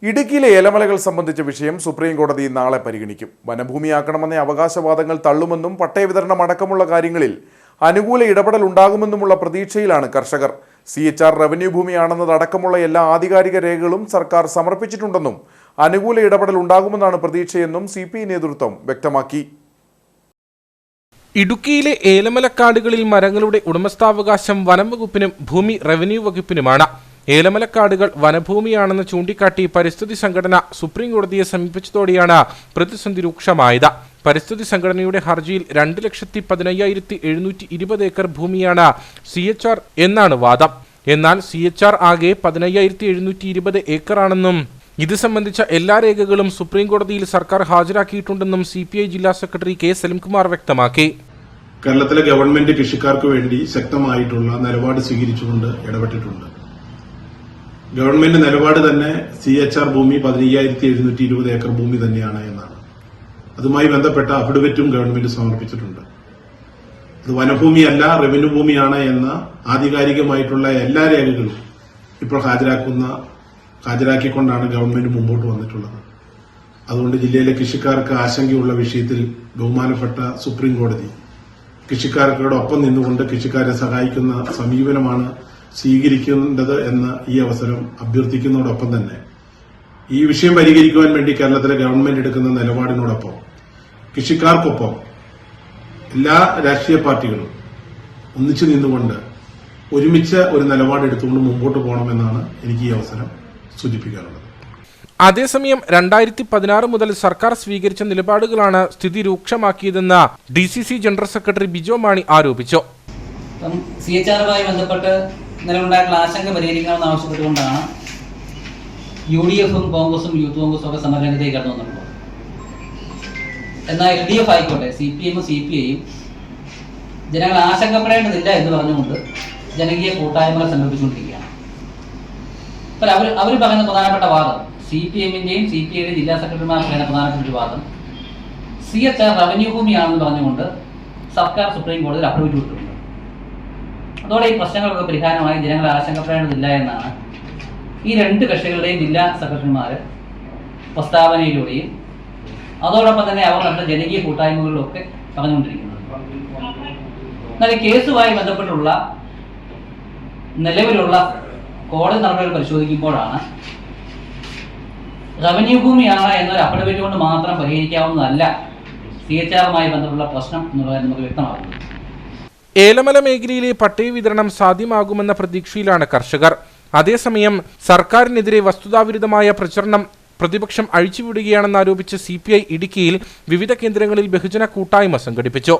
ഇടുക്കിയിലെ ഏലമലകൾ സംബന്ധിച്ച വിഷയം സുപ്രീം കോടതി നാളെ പരിഗണിക്കും. വനഭൂമിയാക്കണമെന്ന അവകാശവാദങ്ങൾ തള്ളുമെന്നും പട്ടയവിതരണം അടക്കമുള്ള കാര്യങ്ങളിൽ അനുകൂല ഇടപെടൽ ഉണ്ടാകുമെന്നുമുള്ള പ്രതീക്ഷയിലാണ് കർഷകർ. CHR റവന്യൂ ഭൂമിയാണെന്നതടക്കമുള്ള എല്ലാ ആധികാരിക രേഖകളും സർക്കാർ സമർപ്പിച്ചിട്ടുണ്ടെന്നും അനുകൂല ഇടപെടൽ ഉണ്ടാകുമെന്നാണ് പ്രതീക്ഷയെന്നും CPI നേതൃത്വം വ്യക്തമാക്കി. ഇടുക്കിയിലെ ഏലമലക്കാടുകളിൽ മരങ്ങളുടെ ഉടമസ്ഥാവകാശം വനം വകുപ്പിനും ഭൂമി റവന്യൂ വകുപ്പിനുമാണ്. ഏലമലക്കാടുകൾ വനഭൂമിയാണെന്ന് ചൂണ്ടിക്കാട്ടി പരിസ്ഥിതി സംഘടന സുപ്രീം കോടതിയെ സമീപിച്ചതോടെയാണ് പ്രതിസന്ധി രൂക്ഷമായത്. പരിസ്ഥിതി സംഘടനയുടെ ഹർജിയിൽ 2,15,720 ഏക്കർ ഭൂമിയാണ് CHR എന്നാണ് വാദം. എന്നാൽ CHR ആകെ 15,720 ഏക്കറാണെന്നും ഇത് സംബന്ധിച്ച എല്ലാ രേഖകളും സുപ്രീം കോടതിയിൽ സർക്കാർ ഹാജരാക്കിയിട്ടുണ്ടെന്നും CPI ജില്ലാ സെക്രട്ടറി K. സലിംകുമാർ വ്യക്തമാക്കി. കേരളത്തിലെ ഗവൺമെന്റ് കൃഷിക്കാർക്ക് വേണ്ടി ശക്തമായിട്ടുള്ള നിലപാട് സ്വീകരിച്ചുകൊണ്ട് ഇടപെട്ടിട്ടുണ്ട്. ഗവൺമെന്റ് നിലപാട് തന്നെ CHR ഭൂമി 15,720 ഏക്കർ ഭൂമി തന്നെയാണ് എന്നാണ്. അതുമായി ബന്ധപ്പെട്ട അഫിഡവിറ്റും ഗവൺമെന്റ് സമർപ്പിച്ചിട്ടുണ്ട്. അത് വനഭൂമിയല്ല റവന്യൂ ഭൂമിയാണ് എന്ന ആധികാരികമായിട്ടുള്ള എല്ലാ രേഖകളും ഇപ്പോൾ ഹാജരാക്കിക്കൊണ്ടാണ് ഗവൺമെന്റ് മുമ്പോട്ട് വന്നിട്ടുള്ളത്. അതുകൊണ്ട് ജില്ലയിലെ കൃഷിക്കാർക്ക് ആശങ്കയുള്ള വിഷയത്തിൽ ബഹുമാനപ്പെട്ട സുപ്രീം കോടതി കൃഷിക്കാർക്കൊപ്പം നിന്നുകൊണ്ട് കൃഷിക്കാരെ സഹായിക്കുന്ന സമീപനമാണ് സ്വീകരിക്കേണ്ടത് എന്ന് ഈ അവസരം അഭ്യർത്ഥിക്കുന്നതോടൊപ്പം തന്നെ ഈ വിഷയം പരിഹരിക്കുവാൻ വേണ്ടി കേരളത്തിലെ ഗവൺമെന്റ് എടുക്കുന്ന നിലപാടിനോടൊപ്പം കൃഷിക്കാർക്കൊപ്പം എല്ലാ രാഷ്ട്രീയ പാർട്ടികളും ഒന്നിച്ചു നിന്നുകൊണ്ട് ഒരുമിച്ച് ഒരു നിലപാടെടുത്തുകൊണ്ട് മുമ്പോട്ട് പോകണമെന്നാണ് എനിക്ക് ഈ അവസരം സൂചിപ്പിക്കാനുള്ളത്. അതേസമയം 2016 മുതൽ സർക്കാർ സ്വീകരിച്ച നിലപാടുകളാണ് സ്ഥിതി രൂക്ഷമാക്കിയതെന്ന് DCC general secretary Bijo Mani ആരോപിച്ചു. CHRുമായി ബന്ധപ്പെട്ട് നിലവിലുണ്ടായിട്ടുള്ള ആശങ്ക പരിഹരിക്കണമെന്ന് ആവശ്യപ്പെട്ടുകൊണ്ടാണ് UDFും കോൺഗ്രസും യൂത്ത് കോൺഗ്രസും ഒക്കെ സമരരംഗത്തേക്ക് കടന്നു വന്നിട്ടുള്ളത്. എന്നാൽ LDF ആയിക്കോട്ടെ, CPM CPIയും ജനങ്ങൾ ആശങ്കപ്പെടേണ്ടതില്ല എന്ന് പറഞ്ഞുകൊണ്ട് ജനകീയ കൂട്ടായ്മകൾ സംഘടിപ്പിച്ചുകൊണ്ടിരിക്കുകയാണ്. അപ്പോൾ അവർ പറയുന്ന പ്രധാനപ്പെട്ട വാദം, CPMന്റെയും CPIയുടെയും ജില്ലാ സെക്രട്ടറിമാർ പറയുന്ന പ്രധാനപ്പെട്ട ഒരു വാദം, CHR റവന്യൂ ഭൂമിയാണെന്ന് പറഞ്ഞുകൊണ്ട് സർക്കാർ സുപ്രീം കോടതിയിൽ അപ്രൂവ് വിട്ടിട്ടുണ്ട്. അതോടെ ഈ പ്രശ്നങ്ങൾക്ക് പരിഹാരമായി ജനങ്ങളെ ആശങ്കപ്പെടേണ്ടതില്ല എന്നാണ് ഈ രണ്ട് കക്ഷികളുടെയും ജില്ലാ സെക്രട്ടറിമാർ പ്രസ്താവനയിലൂടെയും അതോടൊപ്പം തന്നെ അവർ നടന്ന ജനകീയ കൂട്ടായ്മകളിലൊക്കെ പറഞ്ഞുകൊണ്ടിരിക്കുന്നത്. എന്നാൽ ഈ കേസുമായി ബന്ധപ്പെട്ടുള്ള നിലവിലുള്ള കോടതി നടപടികൾ പരിശോധിക്കുമ്പോഴാണ് റവന്യൂ ഭൂമിയാണ് എന്നൊരു അഫിഡവിറ്റ് കൊണ്ട് മാത്രം പരിഹരിക്കാവുന്നതല്ല CHRുമായി ബന്ധപ്പെട്ടുള്ള പ്രശ്നം എന്നുള്ളത് നമുക്ക് വ്യക്തമാകുന്നു. ഏലമല മേഖലയിലെ പട്ടയ വിതരണം സാധ്യമാകുമെന്ന പ്രതീക്ഷയിലാണ് കർഷകർ. അതേസമയം സർക്കാരിനെതിരെ വസ്തുതാവിരുദ്ധമായ പ്രചരണം പ്രതിപക്ഷം അഴിച്ചുവിടുകയാണെന്നാരോപിച്ച് CPI ഇടുക്കിയിൽ വിവിധ കേന്ദ്രങ്ങളിൽ ബഹുജന കൂട്ടായ്മ സംഘടിപ്പിച്ചു.